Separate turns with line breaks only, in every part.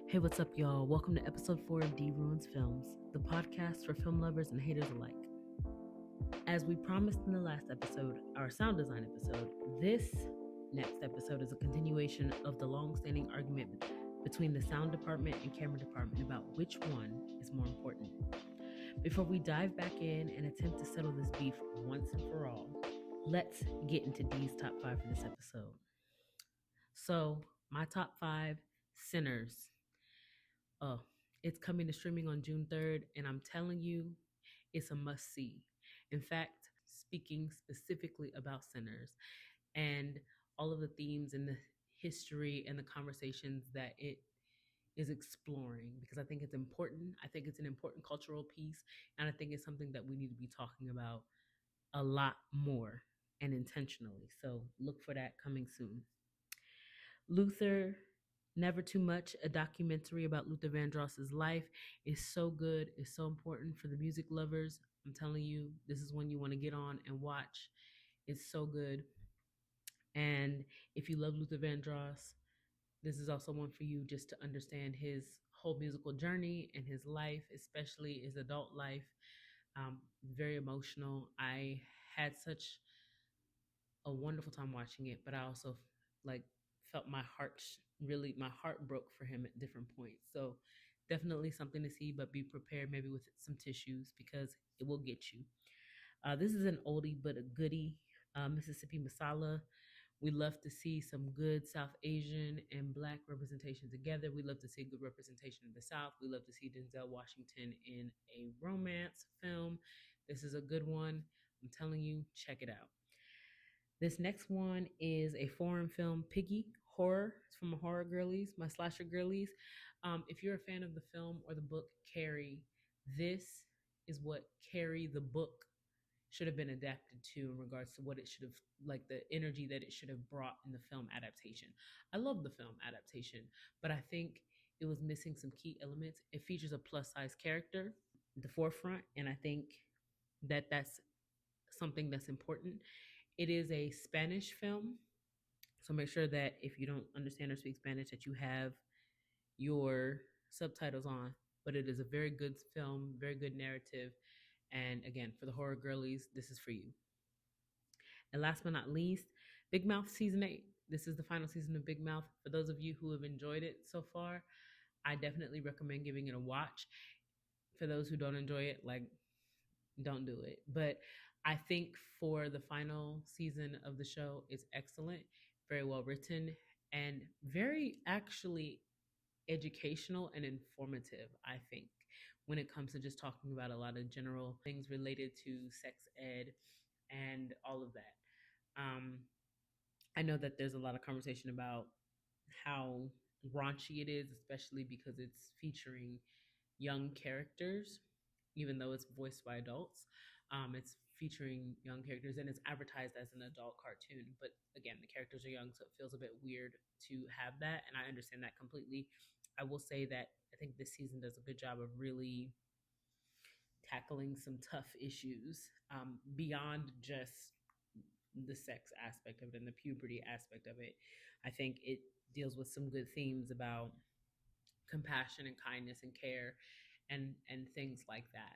Hey, what's up, y'all? Welcome to episode 4 of D Ruins Films, the podcast for film lovers and haters alike. As we promised in the last episode, our sound design episode, this next episode is a continuation of the long-standing argument between the sound department and camera department about which one is more important. Before we dive back in and attempt to settle this beef once and for all, let's get into D's top 5 for this episode. So, my top 5, Sinners. Oh, it's coming to streaming on June 3rd, and I'm telling you, it's a must see. In fact, speaking specifically about Sinners and all of the themes and the history and the conversations that it is exploring, because I think it's important. I think it's an important cultural piece, and I think it's something that we need to be talking about a lot more and intentionally. So look for that coming soon. Luther, Never Too Much, a documentary about Luther Vandross's life, is so good. It's so important for the music lovers. I'm telling you, this is one you want to get on and watch. It's so good. And if you love Luther Vandross, this is also one for you just to understand his whole musical journey and his life, especially his adult life. Very emotional. I had such a wonderful time watching it, but I also like felt my heart broke for him at different points. So definitely something to see, but be prepared maybe with some tissues because it will get you. This is an oldie but a goodie. Mississippi Masala. We love to see some good South Asian and Black representation together. We love to see good representation in the South. We love to see Denzel Washington in a romance film. This is a good one. I'm telling you, check it out. This next one is a foreign film, Piggy Horror. It's from Horror Girlies, my slasher girlies. If you're a fan of the film or the book Carrie, this is what Carrie the book should have been adapted to in regards to what it should have, like the energy that it should have brought in the film adaptation. I love the film adaptation, but I think it was missing some key elements. It features a plus size character at the forefront, and I think that that's something that's important. It is a Spanish film, so make sure that if you don't understand or speak Spanish, that you have your subtitles on. But it is a very good film, very good narrative. And again, for the horror girlies, this is for you. And last but not least, Big Mouth Season 8. This is the final season of Big Mouth. For those of you who have enjoyed it so far, I definitely recommend giving it a watch. For those who don't enjoy it, like, don't do it. But I think for the final season of the show, it's excellent, very well written, and very actually educational and informative, I think, when it comes to just talking about a lot of general things related to sex ed and all of that. I know that there's a lot of conversation about how raunchy it is, especially because it's featuring young characters, even though it's voiced by adults. It's featuring young characters and it's advertised as an adult cartoon. But again, the characters are young, so it feels a bit weird to have that. And I understand that completely. I will say that I think this season does a good job of really tackling some tough issues beyond just the sex aspect of it and the puberty aspect of it. I think it deals with some good themes about compassion and kindness and care and things like that,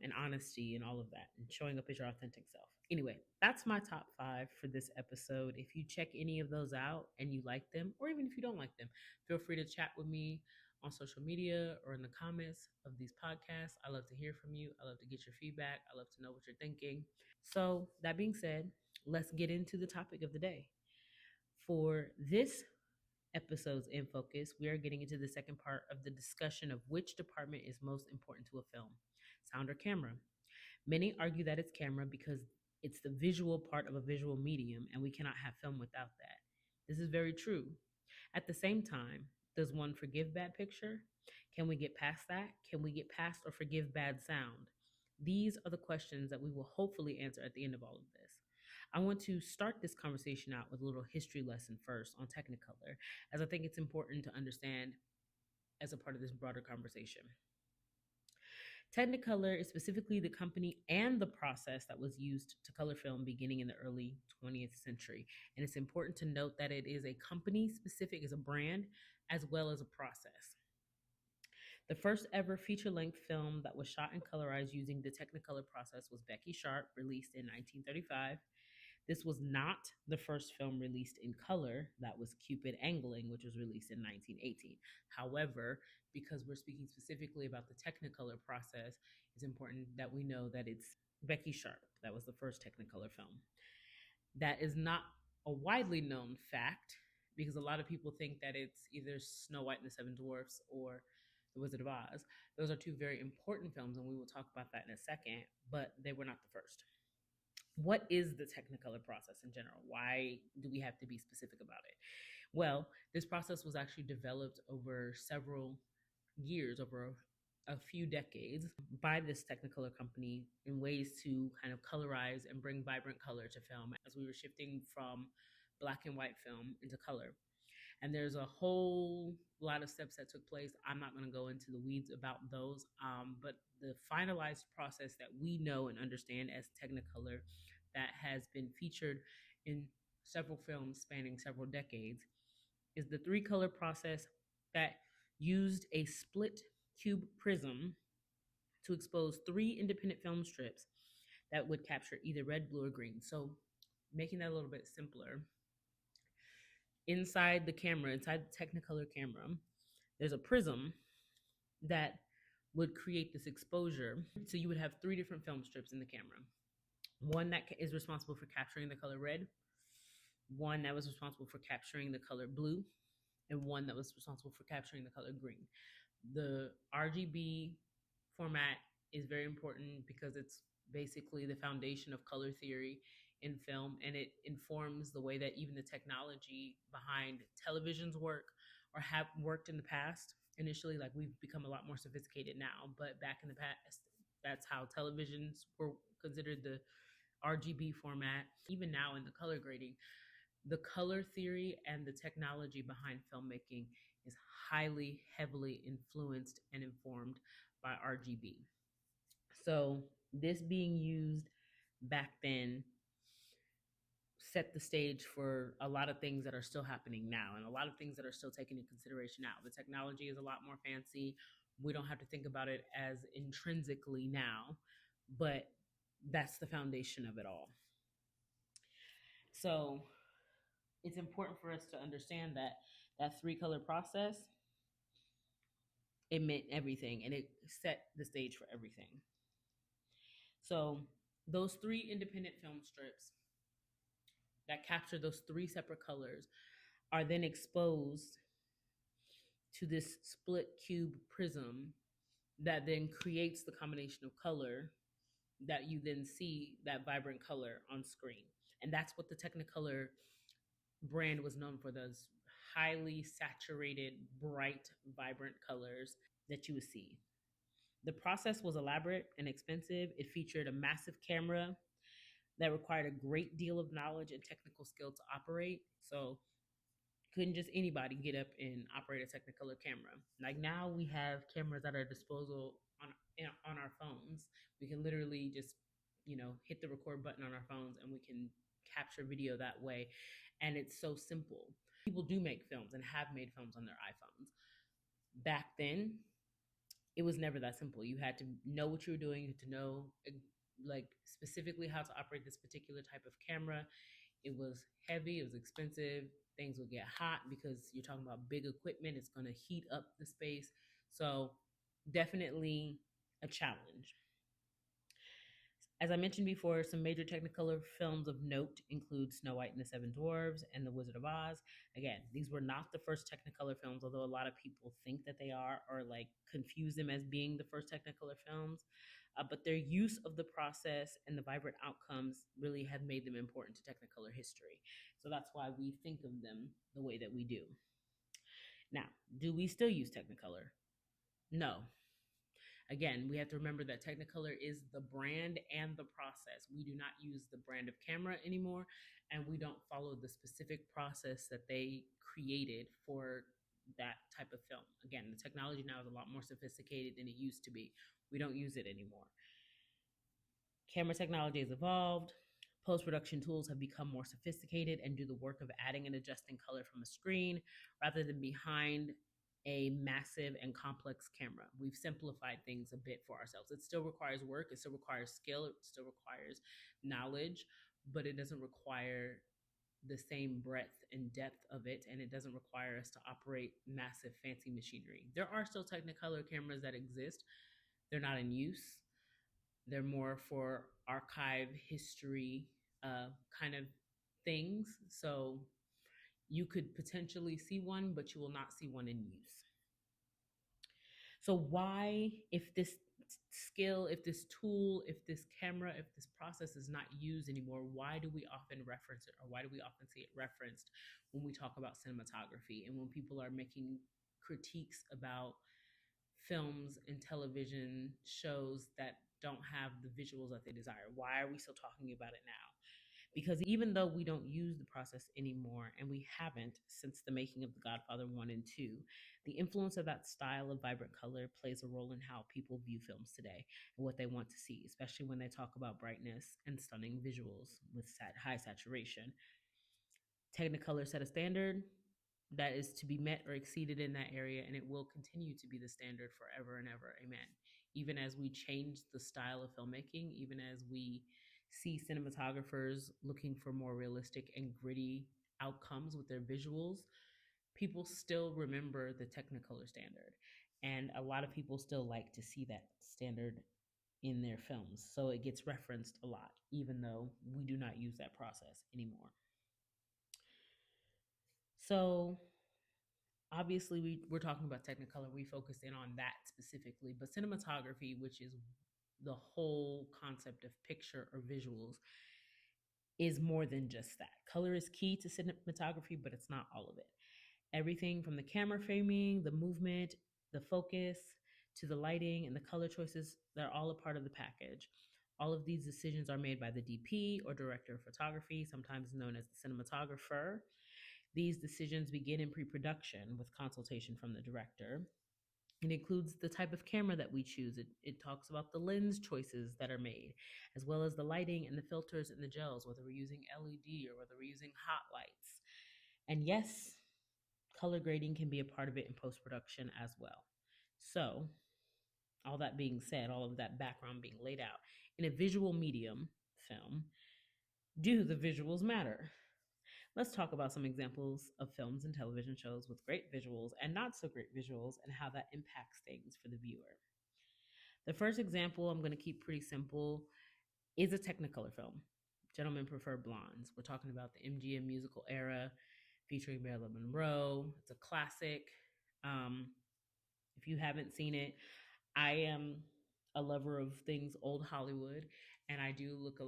and honesty and all of that, and showing up as your authentic self. Anyway, that's my top 5 for this episode. If you check any of those out and you like them, or even if you don't like them, feel free to chat with me on social media or in the comments of these podcasts. I love to hear from you. I love to get your feedback. I love to know what you're thinking. So that being said, let's get into the topic of the day. For this episodes in focus, we are getting into the second part of the discussion of which department is most important to a film, sound or camera. Many argue that it's camera because it's the visual part of a visual medium, and we cannot have film without that. This is very true. At the same time, does one forgive bad picture? Can we get past that? Can we get past or forgive bad sound? These are the questions that we will hopefully answer at the end of all of this. I want to start this conversation out with a little history lesson first on Technicolor, as I think it's important to understand as a part of this broader conversation. Technicolor is specifically the company and the process that was used to color film beginning in the early 20th century. And it's important to note that it is a company specific, is a brand, as well as a process. The first ever feature length film that was shot and colorized using the Technicolor process was Becky Sharp, released in 1935. This was not the first film released in color. That was Cupid Angling, which was released in 1918. However, because we're speaking specifically about the Technicolor process, it's important that we know that it's Becky Sharp. That was the first Technicolor film. That is not a widely known fact because a lot of people think that it's either Snow White and the Seven Dwarfs or The Wizard of Oz. Those are two very important films, and we will talk about that in a second, but they were not the first. What is the Technicolor process in general? Why do we have to be specific about it? Well, this process was actually developed over several years, over a few decades, by this Technicolor company in ways to kind of colorize and bring vibrant color to film as we were shifting from black and white film into color. And there's a whole lot of steps that took place. I'm not going to go into the weeds about those, but the finalized process that we know and understand as Technicolor that has been featured in several films spanning several decades is the three color process that used a split cube prism to expose three independent film strips that would capture either red, blue, or green. So, making that a little bit simpler, inside the camera, inside the Technicolor camera, there's a prism that would create this exposure. So, you would have three different film strips in the camera. One that is responsible for capturing the color red, one that was responsible for capturing the color blue, and one that was responsible for capturing the color green. The RGB format is very important because it's basically the foundation of color theory in film, and it informs the way that even the technology behind televisions work or have worked in the past. Initially, like, we've become a lot more sophisticated now, but back in the past, that's how televisions were considered, the RGB format. Even now in the color grading, the color theory and the technology behind filmmaking is highly, heavily influenced and informed by RGB. So, this being used back then set the stage for a lot of things that are still happening now and a lot of things that are still taken into consideration now. The technology is a lot more fancy. We don't have to think about it as intrinsically now, but that's the foundation of it all. So, it's important for us to understand that that three color process, it meant everything and it set the stage for everything. So those three independent film strips that capture those three separate colors are then exposed to this split cube prism that then creates the combination of color that you then see that vibrant color on screen. And that's what the Technicolor brand was known for, those highly saturated, bright, vibrant colors that you would see. The process was elaborate and expensive. It featured a massive camera that required a great deal of knowledge and technical skill to operate. So couldn't just anybody get up and operate a Technicolor camera. Like, now we have cameras at our disposal on our phones. We can literally just, hit the record button on our phones and we can capture video that way. And it's so simple. People do make films and have made films on their iPhones. Back then, it was never that simple. You had to know what you were doing. You had to know, like, specifically how to operate this particular type of camera. It was heavy. It was expensive. Things would get hot because you're talking about big equipment. It's going to heat up the space. So definitely a challenge. As I mentioned before, some major Technicolor films of note include Snow White and the Seven Dwarfs and The Wizard of Oz. Again, these were not the first Technicolor films, although a lot of people think that they are, or like confuse them as being the first Technicolor films. But their use of the process and the vibrant outcomes really have made them important to Technicolor history. So that's why we think of them the way that we do. Now, do we still use Technicolor? No. Again, we have to remember that Technicolor is the brand and the process. We do not use the brand of camera anymore, and we don't follow the specific process that they created for that type of film. Again, the technology now is a lot more sophisticated than it used to be. We don't use it anymore. Camera technology has evolved, Post production tools have become more sophisticated and do the work of adding and adjusting color from a screen rather than behind a massive and complex camera. We've simplified things a bit for ourselves. It still requires work, it still requires skill, it still requires knowledge, but it doesn't require the same breadth and depth of it, and it doesn't require us to operate massive fancy machinery. There are still Technicolor cameras that exist. They're not in use. They're more for archive history kind of things. So you could potentially see one, but you will not see one in use. So why, if this skill, if this tool, if this camera, if this process is not used anymore, why do we often reference it, or why do we often see it referenced when we talk about cinematography and when people are making critiques about films and television shows that don't have the visuals that they desire? Why are we still talking about it now? Because even though we don't use the process anymore, and we haven't since the making of The Godfather 1 and 2, the influence of that style of vibrant color plays a role in how people view films today and what they want to see, especially when they talk about brightness and stunning visuals with high saturation. Technicolor set a standard that is to be met or exceeded in that area, and it will continue to be the standard forever and ever. Amen. Even as we change the style of filmmaking, even as we see cinematographers looking for more realistic and gritty outcomes with their visuals, people still remember the Technicolor standard. And a lot of people still like to see that standard in their films. So it gets referenced a lot, even though we do not use that process anymore. So obviously we're talking about Technicolor. We focus in on that specifically, but cinematography, which is the whole concept of picture or visuals, is more than just that. Color is key to cinematography, but it's not all of it. Everything from the camera framing, the movement, the focus, to the lighting and the color choices, they're all a part of the package. All of these decisions are made by the DP or director of photography, sometimes known as the cinematographer. These decisions begin in pre-production with consultation from the director. It includes the type of camera that we choose. It talks about the lens choices that are made, as well as the lighting and the filters and the gels, whether we're using LED or whether we're using hot lights. And yes, color grading can be a part of it in post-production as well. So, all that being said, all of that background being laid out, in a visual medium, film, do the visuals matter? Let's talk about some examples of films and television shows with great visuals and not so great visuals and how that impacts things for the viewer. The first example I'm going to keep pretty simple is a Technicolor film. Gentlemen Prefer Blondes. We're talking about the MGM musical era featuring Marilyn Monroe. It's a classic. If you haven't seen it, I am a lover of things old Hollywood, and I do look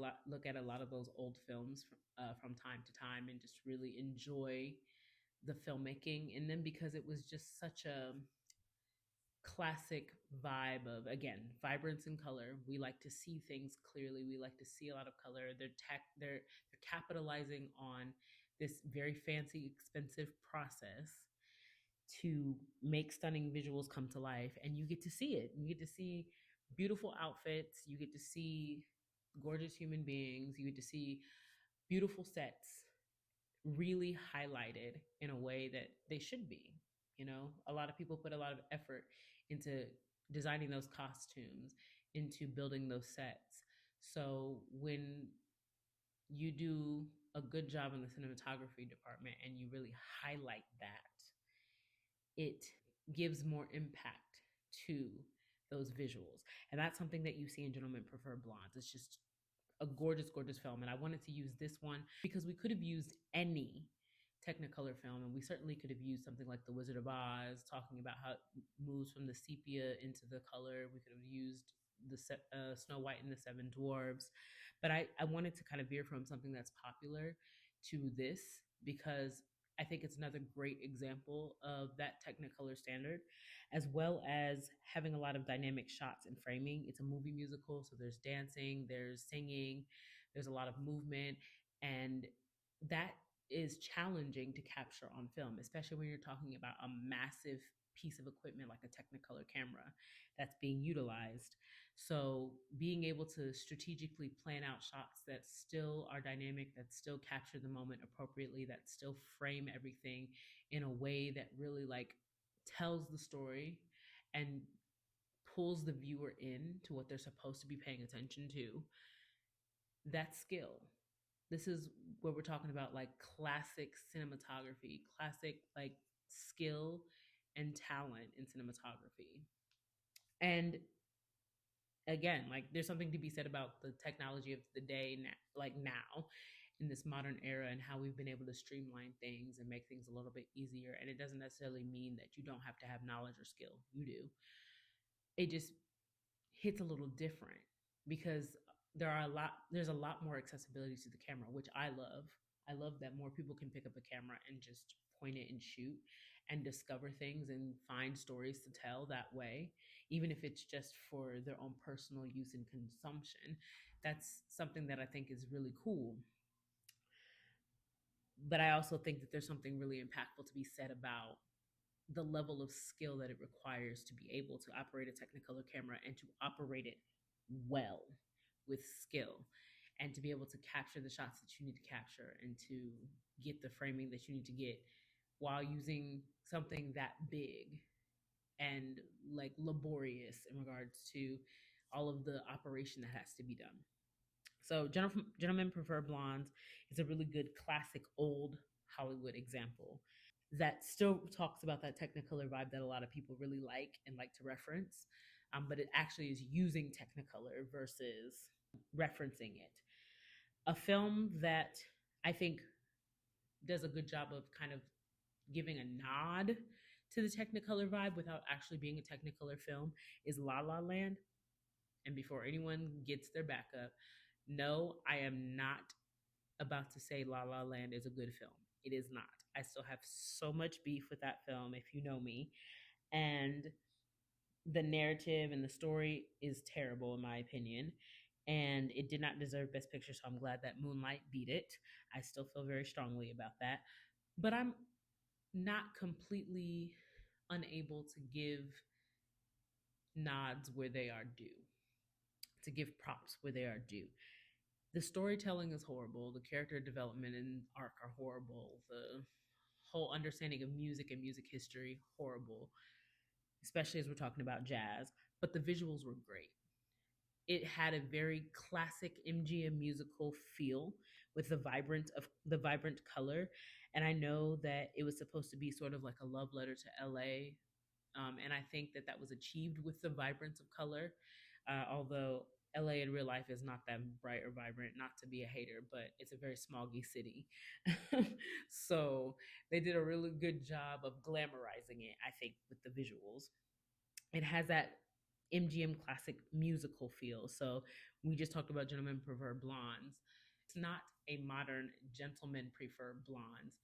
at a lot of those old films from time to time, and just really enjoy the filmmaking in them because it was just such a classic vibe of, again, vibrance and color. We like to see things clearly. We like to see a lot of color. They're capitalizing on this very fancy, expensive process to make stunning visuals come to life, and you get to see it. You get to see beautiful outfits, you get to see gorgeous human beings, you get to see beautiful sets really highlighted in a way that they should be. You know, a lot of people put a lot of effort into designing those costumes, into building those sets. So when you do a good job in the cinematography department and you really highlight that, it gives more impact to those visuals. And that's something that you see in Gentlemen Prefer Blondes. It's just a gorgeous, gorgeous film. And I wanted to use this one because we could have used any Technicolor film, and we certainly could have used something like The Wizard of Oz, talking about how it moves from the sepia into the color. We could have used the Snow White and the Seven Dwarves. But I wanted to kind of veer from something that's popular to this because I think it's another great example of that Technicolor standard, as well as having a lot of dynamic shots and framing. It's a movie musical, so there's dancing, there's singing, there's a lot of movement, and that is challenging to capture on film, especially when you're talking about a massive piece of equipment like a Technicolor camera that's being utilized. So being able to strategically plan out shots that still are dynamic, that still capture the moment appropriately, that still frame everything in a way that really like tells the story and pulls the viewer in to what they're supposed to be paying attention to, that's skill. This is where we're talking about like classic cinematography, classic like skill and talent in cinematography. And again, like there's something to be said about the technology of the day now, like now in this modern era, and how we've been able to streamline things and make things a little bit easier. And it doesn't necessarily mean that you don't have to have knowledge or skill. You do. It just hits a little different because there's a lot more accessibility to the camera, which I love. I love that more people can pick up a camera and just point it and shoot and discover things and find stories to tell that way, even if it's just for their own personal use and consumption. That's something that I think is really cool. But I also think that there's something really impactful to be said about the level of skill that it requires to be able to operate a Technicolor camera and to operate it well with skill, and to be able to capture the shots that you need to capture and to get the framing that you need to get while using something that big and like laborious in regards to all of the operation that has to be done. So, Gentlemen Prefer Blondes is a really good classic old Hollywood example that still talks about that Technicolor vibe that a lot of people really like and like to reference, but it actually is using Technicolor versus referencing it. A film that I think does a good job of kind of giving a nod to the Technicolor vibe without actually being a Technicolor film is La La Land. And before anyone gets their back up, no, I am not about to say La La Land is a good film. It is not. I still have so much beef with that film, if you know me. And the narrative and the story is terrible, in my opinion. And it did not deserve Best Picture, so I'm glad that Moonlight beat it. I still feel very strongly about that. But I'm not completely unable to give nods where they are due, to give props where they are due. The storytelling is horrible. The character development and arc are horrible. The whole understanding of music and music history, horrible, especially as we're talking about jazz. But the visuals were great. It had a very classic MGM musical feel with the vibrant color. And I know that it was supposed to be sort of like a love letter to LA. And I think that that was achieved with the vibrance of color, although LA in real life is not that bright or vibrant, not to be a hater, but it's a very smoggy city. So they did a really good job of glamorizing it, I think, with the visuals. It has that MGM classic musical feel. So we just talked about Gentlemen Prefer Blondes. It's not a modern Gentlemen Prefer Blondes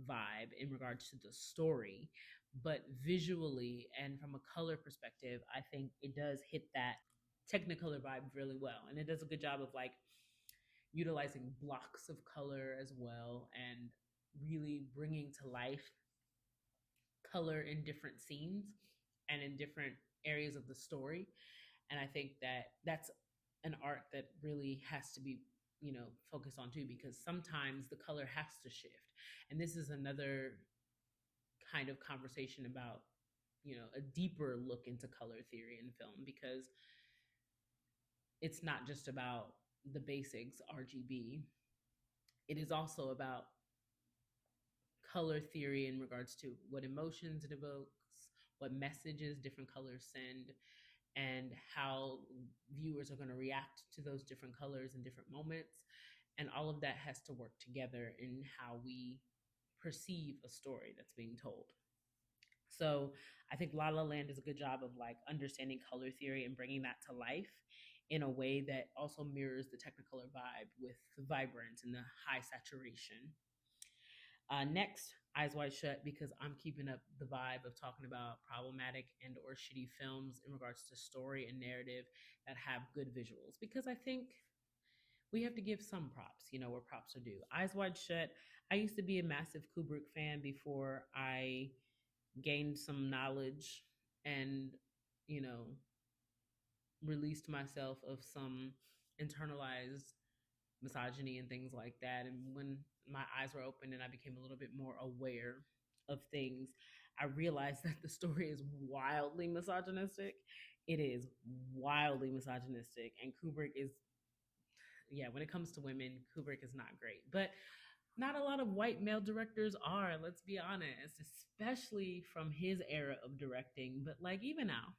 vibe in regards to the story, but visually and from a color perspective, I think it does hit that Technicolor vibe really well. And it does a good job of like utilizing blocks of color as well and really bringing to life color in different scenes and in different areas of the story. And I think that that's an art that really has to be, focused on too, because sometimes the color has to shift. And this is another kind of conversation about, a deeper look into color theory in film, because it's not just about the basics, RGB. It is also about color theory in regards to what emotions it evokes, what messages different colors send, and how viewers are going to react to those different colors in different moments. And all of that has to work together in how we perceive a story that's being told. So I think La La Land does a good job of like understanding color theory and bringing that to life in a way that also mirrors the Technicolor vibe with the vibrance and the high saturation. Next, Eyes Wide Shut, because I'm keeping up the vibe of talking about problematic and or shitty films in regards to story and narrative that have good visuals, because I think we have to give some props, where props are due. Eyes Wide Shut, I used to be a massive Kubrick fan before I gained some knowledge and, you know, released myself of some internalized misogyny and things like that. And when my eyes were open and I became a little bit more aware of things, I realized that the story is wildly misogynistic. It is wildly misogynistic. And Kubrick is, yeah, when it comes to women, Kubrick is not great. But not a lot of white male directors are, let's be honest, especially from his era of directing. But like even now,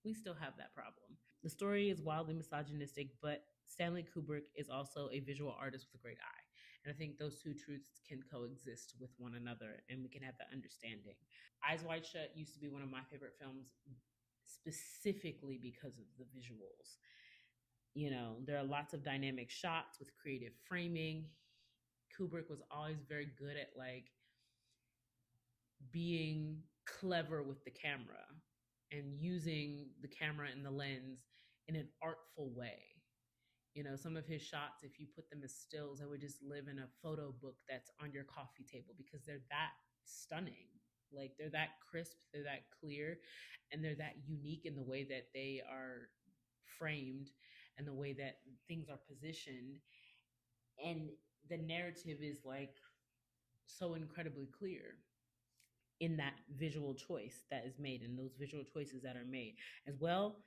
we still have that problem. The story is wildly misogynistic, but Stanley Kubrick is also a visual artist with a great eye. And I think those two truths can coexist with one another and we can have that understanding. Eyes Wide Shut used to be one of my favorite films specifically because of the visuals. You know, there are lots of dynamic shots with creative framing. Kubrick was always very good at like being clever with the camera and using the camera and the lens in an artful way. You know, some of his shots, if you put them as stills, they would just live in a photo book that's on your coffee table because they're that stunning. Like they're that crisp, they're that clear, and they're that unique in the way that they are framed and the way that things are positioned. And the narrative is like so incredibly clear in that visual choice that is made and those visual choices that are made as well.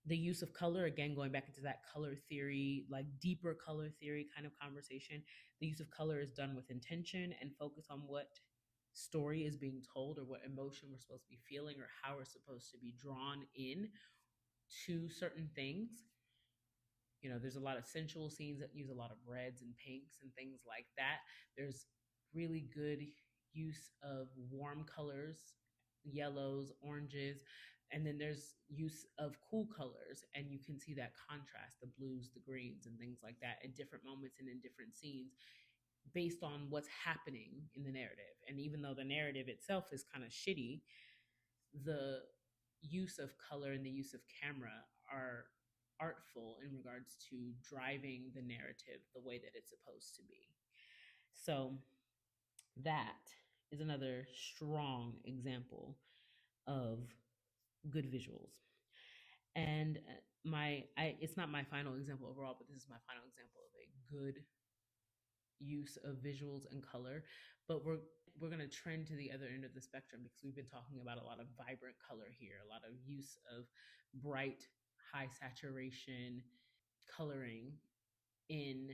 The use of color, again going back into that color theory, like deeper color theory kind of conversation, the use of color is done with intention and focus on what story is being told or what emotion we're supposed to be feeling or how we're supposed to be drawn in to certain things. You know, there's a lot of sensual scenes that use a lot of reds and pinks and things like that. There's really good use of warm colors, yellows, oranges, and then there's use of cool colors, and you can see that contrast, the blues, the greens, and things like that at different moments and in different scenes based on what's happening in the narrative. And even though the narrative itself is kind of shitty, the use of color and the use of camera are artful in regards to driving the narrative the way that it's supposed to be. So that is another strong example of good visuals. And it's not my final example overall, but this is my final example of a good use of visuals and color. But we're going to trend to the other end of the spectrum because we've been talking about a lot of vibrant color here, a lot of use of bright, high saturation coloring in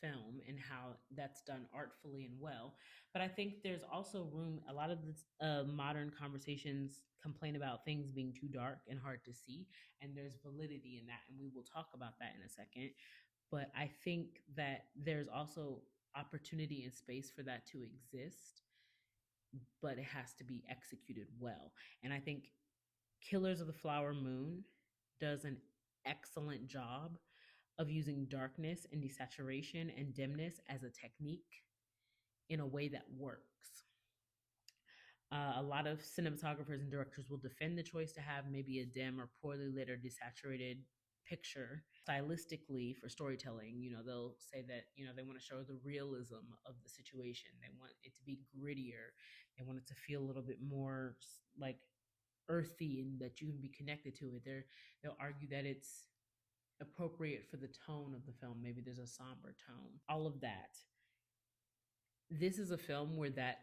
film and how that's done artfully and well. But I think there's also room, a lot of the modern conversations complain about things being too dark and hard to see, and there's validity in that, and we will talk about that in a second. But I think that there's also opportunity and space for that to exist, but it has to be executed well. And I think Killers of the Flower Moon does an excellent job of using darkness and desaturation and dimness as a technique in a way that works. A lot of cinematographers and directors will defend the choice to have maybe a dim or poorly lit or desaturated picture stylistically for storytelling. You know, they'll say that, you know, they want to show the realism of the situation. They want it to be grittier. They want it to feel a little bit more like earthy and that you can be connected to it. They'll argue that it's appropriate for the tone of the film. Maybe there's a somber tone. All of that. This is a film where that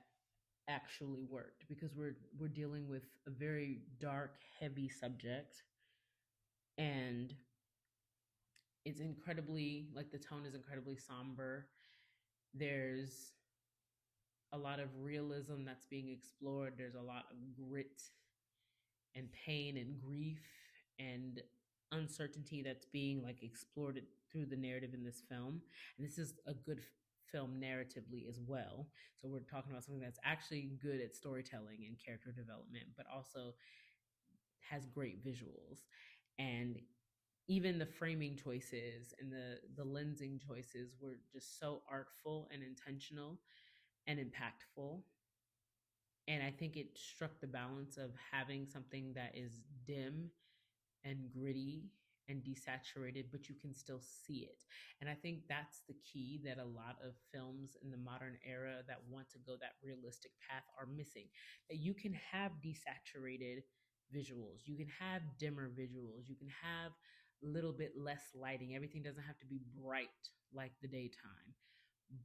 actually worked because we're dealing with a very dark, heavy subject, and it's incredibly, like, the tone is incredibly somber. There's a lot of realism that's being explored. There's a lot of grit and pain and grief and uncertainty that's being like explored through the narrative in this film. And this is a good film narratively as well. So we're talking about something that's actually good at storytelling and character development, but also has great visuals. And even the framing choices and the lensing choices were just so artful and intentional and impactful. And I think it struck the balance of having something that is dim and gritty and desaturated, but you can still see it. And I think that's the key that a lot of films in the modern era that want to go that realistic path are missing. That you can have desaturated visuals, you can have dimmer visuals, you can have a little bit less lighting. Everything doesn't have to be bright like the daytime,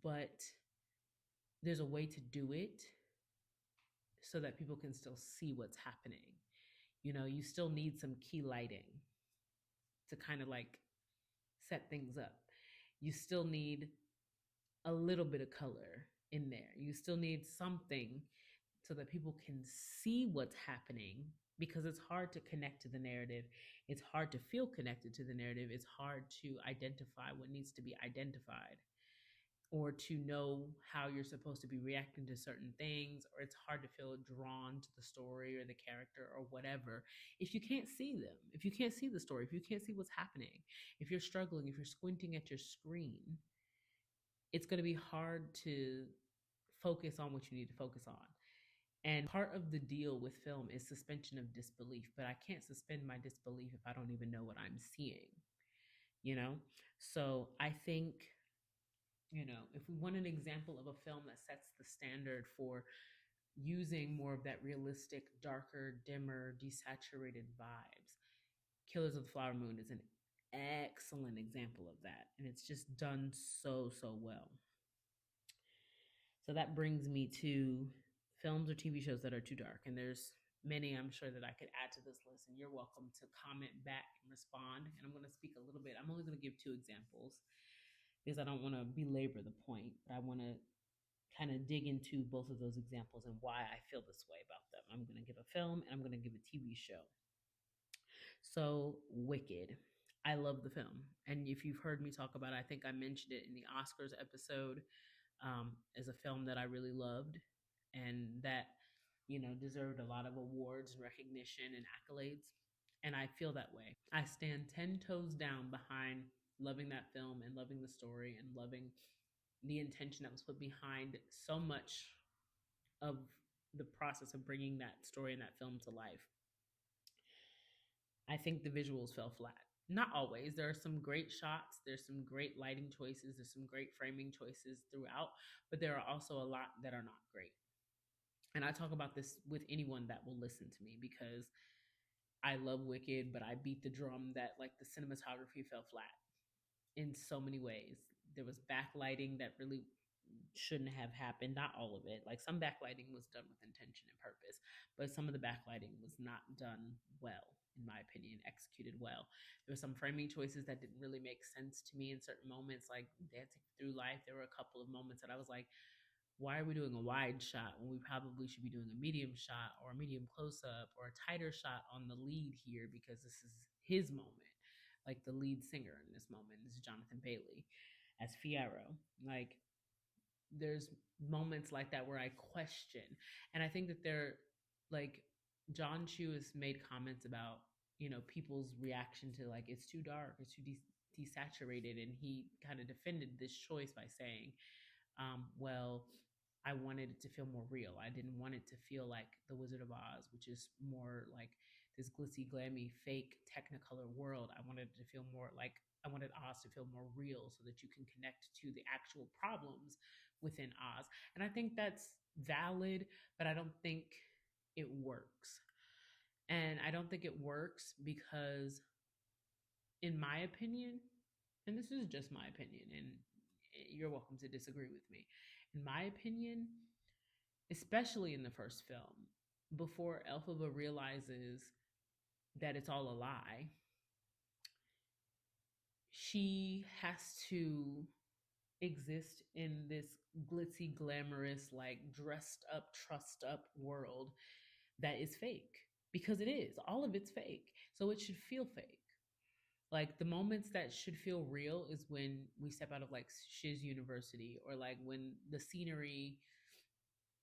but there's a way to do it so that people can still see what's happening. You know, you still need some key lighting to kind of like set things up. You still need a little bit of color in there. You still need something so that people can see what's happening, because it's hard to connect to the narrative. It's hard to feel connected to the narrative. It's hard to identify what needs to be identified, or to know how you're supposed to be reacting to certain things, or it's hard to feel drawn to the story or the character or whatever if you can't see them, if you can't see the story, if you can't see what's happening, if you're struggling, if you're squinting at your screen. It's going to be hard to focus on what you need to focus on. And part of the deal with film is suspension of disbelief, but I can't suspend my disbelief if I don't even know what I'm seeing, you know? So I think, you know, if we want an example of a film that sets the standard for using more of that realistic, darker, dimmer, desaturated vibes, Killers of the Flower Moon is an excellent example of that. And it's just done so, so well. So that brings me to films or TV shows that are too dark. And there's many I'm sure that I could add to this list, and you're welcome to comment back and respond. And I'm going to speak a little bit. I'm only going to give two examples because I don't want to belabor the point, but I want to kind of dig into both of those examples and why I feel this way about them. I'm going to give a film and I'm going to give a TV show. So, Wicked. I love the film. And if you've heard me talk about it, I think I mentioned it in the Oscars episode, as a film that I really loved and that, you know, deserved a lot of awards and recognition and accolades. And I feel that way. I stand 10 toes down behind loving that film and loving the story and loving the intention that was put behind so much of the process of bringing that story and that film to life. I think the visuals fell flat. Not always. There are some great shots, there's some great lighting choices, there's some great framing choices throughout, but there are also a lot that are not great. And I talk about this with anyone that will listen to me because I love Wicked, but I beat the drum that like the cinematography fell flat in so many ways. There was backlighting that really shouldn't have happened. Not all of it. Like some backlighting was done with intention and purpose, but some of the backlighting was not done well, in my opinion, executed well. There were some framing choices that didn't really make sense to me in certain moments, like Dancing Through Life. There were a couple of moments that I was like, why are we doing a wide shot when we probably should be doing a medium shot or a medium close up or a tighter shot on the lead here, because this is his moment. Like the lead singer in this moment is Jonathan Bailey as Fiyero. Like there's moments like that where I question. And I think that they're like, John Chu has made comments about, you know, people's reaction to like, it's too dark, it's too desaturated. And he kind of defended this choice by saying, well, I wanted it to feel more real. I didn't want it to feel like The Wizard of Oz, which is more like this glitzy, glammy, fake Technicolor world. I wanted it to feel more like, I wanted Oz to feel more real so that you can connect to the actual problems within Oz. And I think that's valid, but I don't think it works. And I don't think it works because, in my opinion, and this is just my opinion, and you're welcome to disagree with me. In my opinion, especially in the first film, before Elphaba realizes that it's all a lie, she has to exist in this glitzy, glamorous, like dressed up, trussed up world that is fake, because it is. All of it's fake. So it should feel fake. Like the moments that should feel real is when we step out of like Shiz University, or like when the scenery,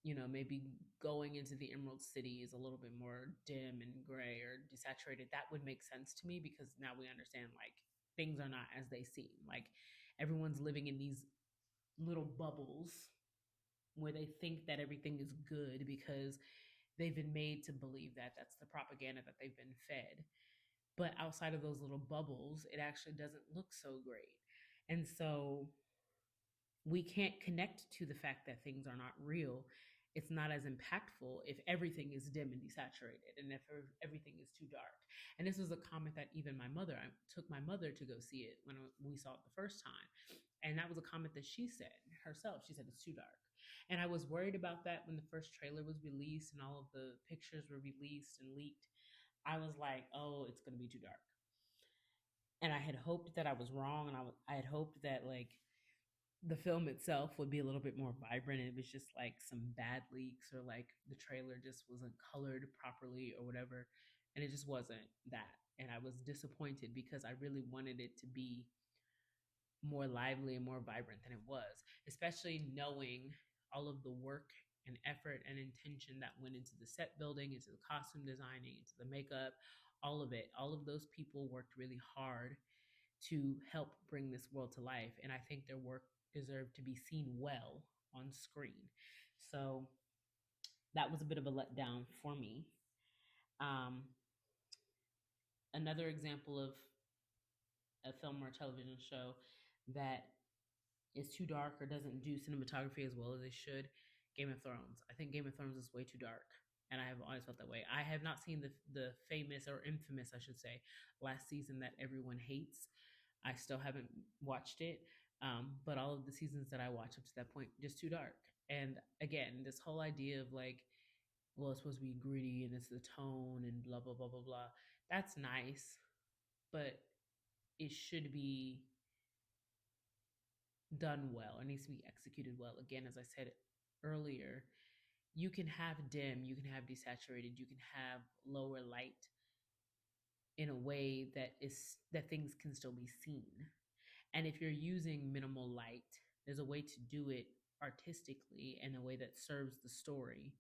you know, maybe going into the Emerald City is a little bit more dim and gray or desaturated. That would make sense to me because now we understand like things are not as they seem. Like everyone's living in these little bubbles where they think that everything is good because they've been made to believe that. That's the propaganda that they've been fed. But outside of those little bubbles, it actually doesn't look so great. And so we can't connect to the fact that things are not real. It's not as impactful if everything is dim and desaturated and if everything is too dark. And this was a comment that even my mother, I took my mother to go see it when we saw it the first time. And that was a comment that she said herself. She said, it's too dark. And I was worried about that when the first trailer was released and all of the pictures were released and leaked. I was like, oh, it's going to be too dark. And I had hoped that I was wrong. And I had hoped that, like, the film itself would be a little bit more vibrant. It was just like some bad leaks, or like the trailer just wasn't colored properly or whatever. And it just wasn't that. And I was disappointed because I really wanted it to be more lively and more vibrant than it was, especially knowing all of the work and effort and intention that went into the set building, into the costume designing, into the makeup, all of it. All of those people worked really hard to help bring this world to life. And I think their work deserved to be seen well on screen. So that was a bit of a letdown for me. Um, Another example of a film or a television show that is too dark or doesn't do cinematography as well as they should, Game of Thrones. I think Game of Thrones is way too dark. And I have always felt that way. I have not seen the famous, or infamous, I should say, last season that everyone hates. I still haven't watched it. But all of the seasons that I watched up to that point, just too dark. And again, this whole idea of like, well, it's supposed to be gritty and it's the tone and blah, blah, blah, blah, blah. That's nice, but it should be done well. It needs to be executed well. Again, as I said earlier, you can have dim, you can have desaturated, you can have lower light in a way that things can still be seen. And if you're using minimal light, there's a way to do it artistically in a way that serves the story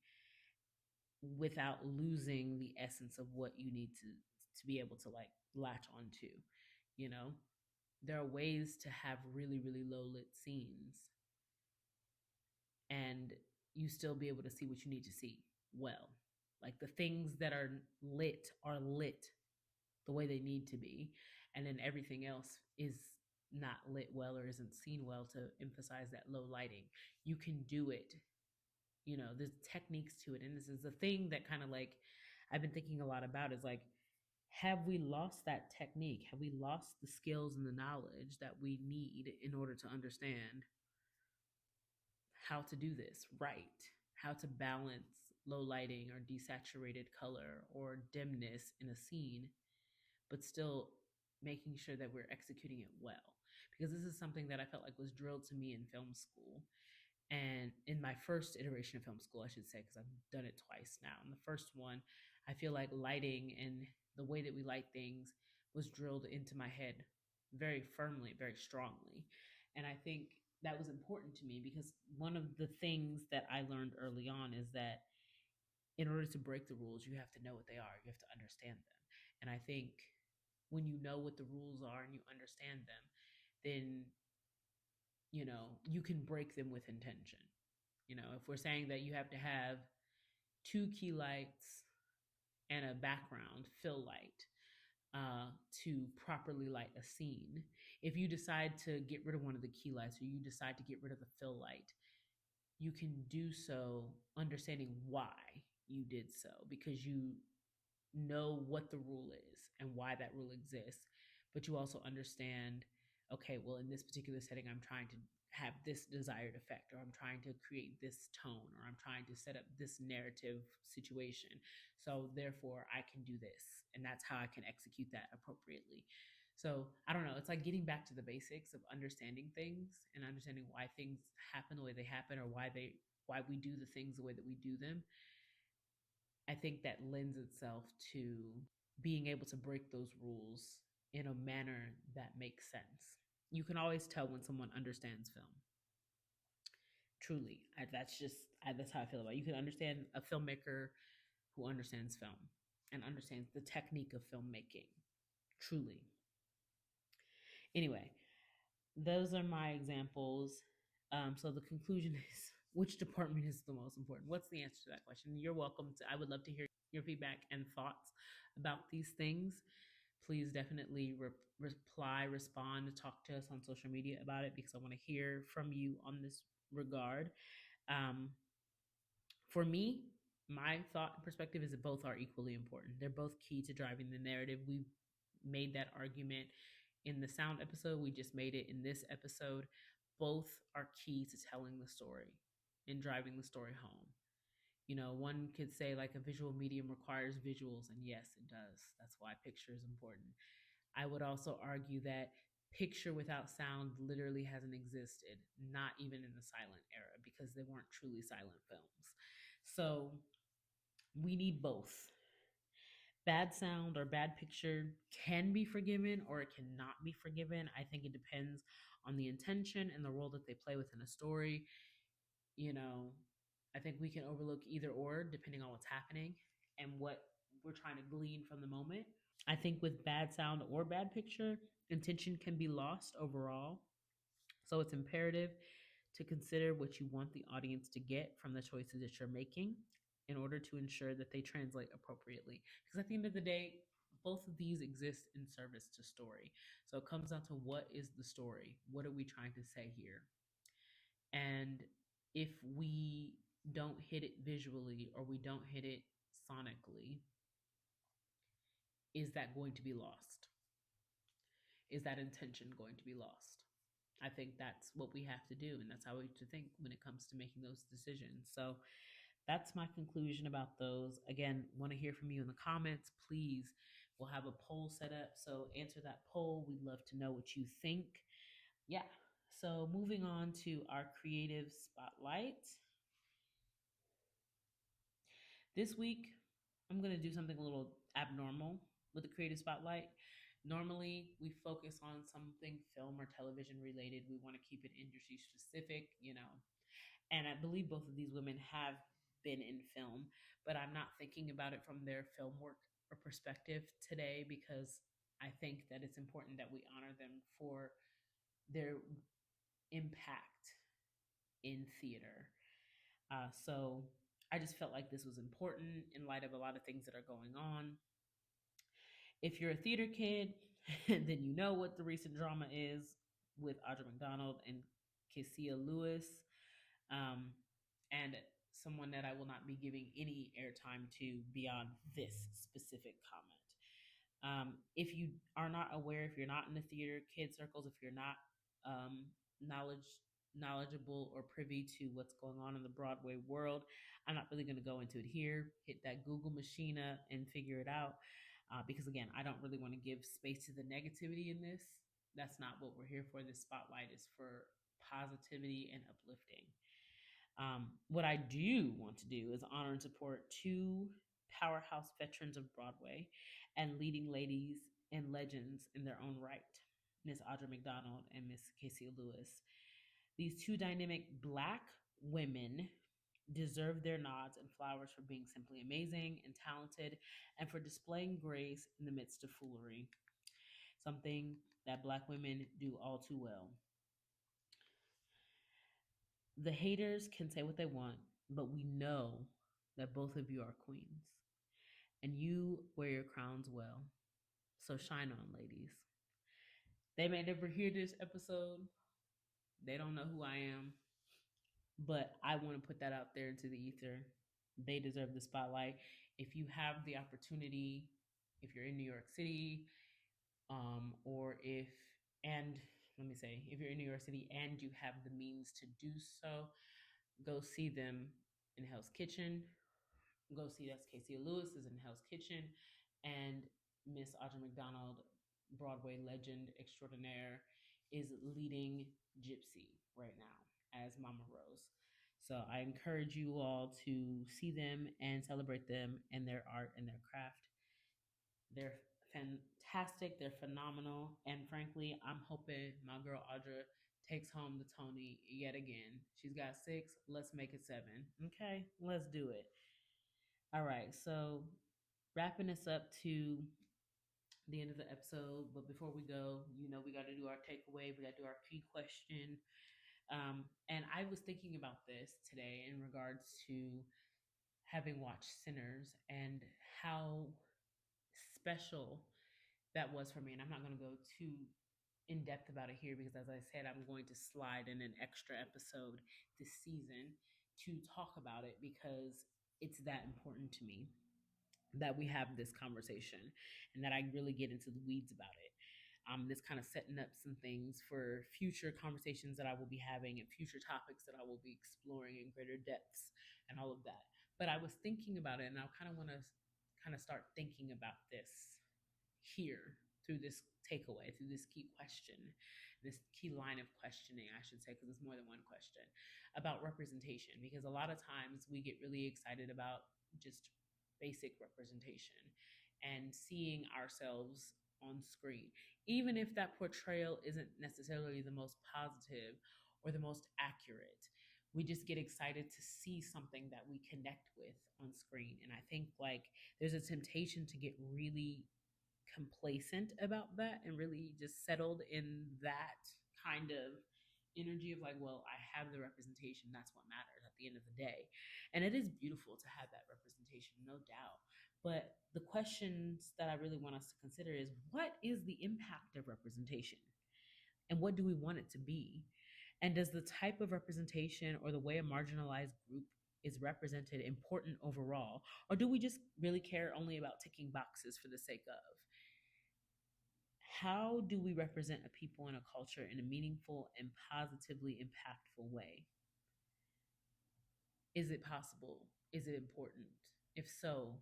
without losing the essence of what you need to be able to like latch onto, you know? There are ways to have really, really low lit scenes and you still be able to see what you need to see well. Like the things that are lit the way they need to be, and then everything else is not lit well or isn't seen well to emphasize that low lighting. You can do it. You know, there's techniques to it. And this is the thing that kind of like I've been thinking a lot about is like, have we lost that technique? Have we lost the skills and the knowledge that we need in order to understand how to do this right? How to balance low lighting or desaturated color or dimness in a scene, but still making sure that we're executing it well. Because this is something that I felt like was drilled to me in film school. And in my first iteration of film school, I should say, because I've done it twice now. In the first one, I feel like lighting and the way that we light things was drilled into my head very firmly, very strongly. And I think that was important to me because one of the things that I learned early on is that in order to break the rules, you have to know what they are, you have to understand them. And I think when you know what the rules are and you understand them, then you can break them with intention. If we're saying that you have to have two key lights and a background fill light to properly light a scene, if you decide to get rid of one of the key lights or you decide to get rid of the fill light, you can do so understanding why you did so, because you know what the rule is and why that rule exists. But you also understand, okay, well, in this particular setting, I'm trying to have this desired effect, or I'm trying to create this tone, or I'm trying to set up this narrative situation. So therefore, I can do this, and that's how I can execute that appropriately. So I don't know. It's like getting back to the basics of understanding things and understanding why things happen the way they happen, or why we do the things the way that we do them. I think that lends itself to being able to break those rules in a manner that makes sense. You can always tell when someone understands film. Truly, that's how I feel about it. You can understand a filmmaker who understands film and understands the technique of filmmaking. Truly. Anyway, those are my examples. So the conclusion is, which department is the most important? What's the answer to that question? You're welcome to, I would love to hear your feedback and thoughts about these things. please definitely reply, respond, talk to us on social media about it because I want to hear from you on this regard. Um, for me, my thought and perspective is that both are equally important. They're both key to driving the narrative. We made that argument in the sound episode. We just made it in this episode. Both are key to telling the story and driving the story home. You know, one could say like a visual medium requires visuals, and yes, it does. That's why picture is important. I would also argue that picture without sound literally hasn't existed, not even in the silent era, because they weren't truly silent films. So we need both. Bad sound or bad picture can be forgiven or it cannot be forgiven. I think it depends on the intention and the role that they play within a story. You know, I think we can overlook either or depending on what's happening and what we're trying to glean from the moment. I think with bad sound or bad picture, intention can be lost overall. So it's imperative to consider what you want the audience to get from the choices that you're making in order to ensure that they translate appropriately. Because at the end of the day, both of these exist in service to story. So it comes down to what is the story? What are we trying to say here? And if we don't hit it visually or we don't hit it sonically, is that going to be lost? Is that intention going to be lost? I think that's what we have to do, and that's how we have to think when it comes to making those decisions. So that's my conclusion about those. Again, want to hear from you in the comments. Please, we'll have a poll set up. So answer that poll. We'd love to know what you think. Yeah. So moving on to our creative spotlight. This week, I'm going to do something a little abnormal with the creative spotlight. Normally, we focus on something film or television related. We want to keep it industry specific, you know. And I believe both of these women have been in film, but I'm not thinking about it from their film work or perspective today because I think that it's important that we honor them for their impact in theater. So I just felt like this was important in light of a lot of things that are going on. If you're a theater kid, then you know what the recent drama is with Audra McDonald and Cassia Lewis, and someone that I will not be giving any airtime to beyond this specific comment. If you are not aware, if you're not in the theater kid circles, if you're not um, knowledgeable or privy to what's going on in the Broadway world, I'm not really going to go into it here. Hit that Google machine and figure it out. Because again, I don't really want to give space to the negativity in this. That's not what we're here for. This spotlight is for positivity and uplifting. What I do want to do is honor and support two powerhouse veterans of Broadway and leading ladies and legends in their own right, Miss Audra McDonald and Miss Casey Lewis. These two dynamic Black women deserve their nods and flowers for being simply amazing and talented and for displaying grace in the midst of foolery, something that Black women do all too well. The haters can say what they want, but we know that both of you are queens and you wear your crowns well. So shine on, ladies. They may never hear this episode. They don't know who I am, but I want to put that out there into the ether. They deserve the spotlight. If you have the opportunity, if you're in New York City, or and let me say, if you're in New York City and you have the means to do so, go see them in Hell's Kitchen. Go see that's Casey Lewis is in Hell's Kitchen, and Miss Audra McDonald, Broadway legend extraordinaire, is leading Gypsy right now as Mama Rose. So I encourage you all to see them and celebrate them and their art and their craft. They're fantastic. They're phenomenal. And frankly, I'm hoping my girl Audra takes home the Tony yet again. She's got 6. Let's make it 7. Okay, let's do it. All right. So wrapping us up to the end of the episode. But before we go, you know, we got to do our takeaway. We got to do our key question. And I was thinking about this today in regards to having watched Sinners and how special that was for me. And I'm not going to go too in depth about it here because, as I said, I'm going to slide in an extra episode this season to talk about it because it's that important to me that we have this conversation and that I really get into the weeds about it. This kind of setting up some things for future conversations that I will be having and future topics that I will be exploring in greater depths and all of that. But I was thinking about it, and I kind of want to kind of start thinking about this here through this takeaway, through this key question, this key line of questioning, I should say, because it's more than one question about representation. Because a lot of times we get really excited about just basic representation and seeing ourselves on screen, even if that portrayal isn't necessarily the most positive or the most accurate. We just get excited to see something that we connect with on screen. And I think like there's a temptation to get really complacent about that and really just settled in that kind of energy of like, well, I have the representation. That's what matters at the end of the day. And it is beautiful to have that representation, no doubt. But the questions that I really want us to consider is what is the impact of representation? And what do we want it to be? And does the type of representation or the way a marginalized group is represented important overall? Or do we just really care only about ticking boxes for the sake of? How do we represent a people and a culture in a meaningful and positively impactful way? Is it possible? Is it important? If so,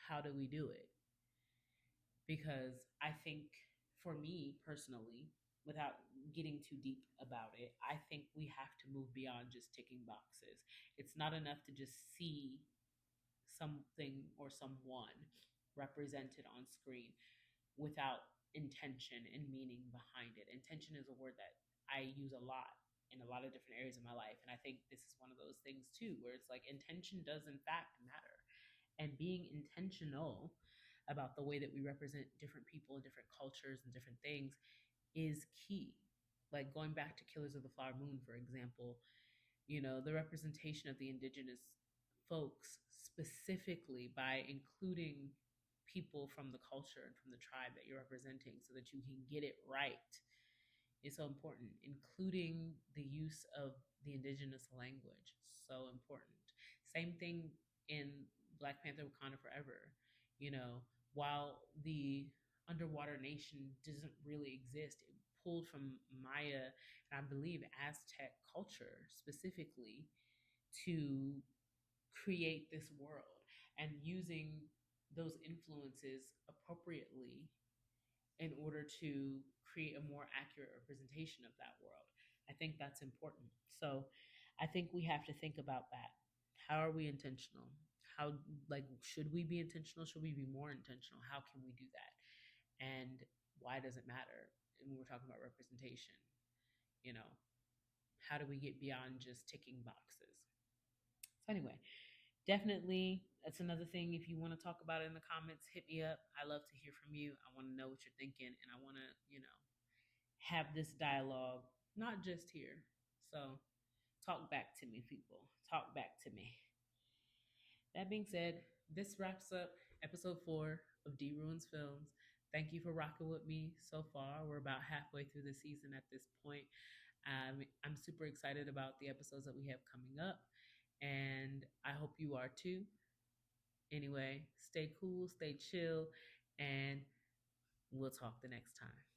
how do we do it? Because I think for me personally, without getting too deep about it, I think we have to move beyond just ticking boxes. It's not enough to just see something or someone represented on screen without intention and meaning behind it. Intention is a word that I use a lot in a lot of different areas of my life. And I think this is one of those things too, where it's like intention does in fact matter. And being intentional about the way that we represent different people and different cultures and different things is key. Like going back to Killers of the Flower Moon, for example, the representation of the indigenous folks specifically by including people from the culture and from the tribe that you're representing so that you can get it right is so important. Including the use of the indigenous language, so important. Same thing in Black Panther Wakanda Forever. While the underwater nation doesn't really exist, it pulled from Maya and I believe Aztec culture specifically to create this world and using those influences appropriately in order to create a more accurate representation of that world. I think that's important. So I think we have to think about that. How are we intentional? How, like, should we be intentional? Should we be more intentional? How can we do that? And why does it matter? And when we're talking about representation, you know, how do we get beyond just ticking boxes? So, anyway, definitely that's another thing. If you want to talk about it in the comments, hit me up. I love to hear from you. I want to know what you're thinking, and I want to, have this dialogue, not just here. So, talk back to me, people. Talk back to me. That being said, this wraps up episode 4 of D Ruins Films. Thank you for rocking with me so far. We're about halfway through the season at this point. I'm super excited about the episodes that we have coming up, and I hope you are too. Anyway, stay cool, stay chill, and we'll talk the next time.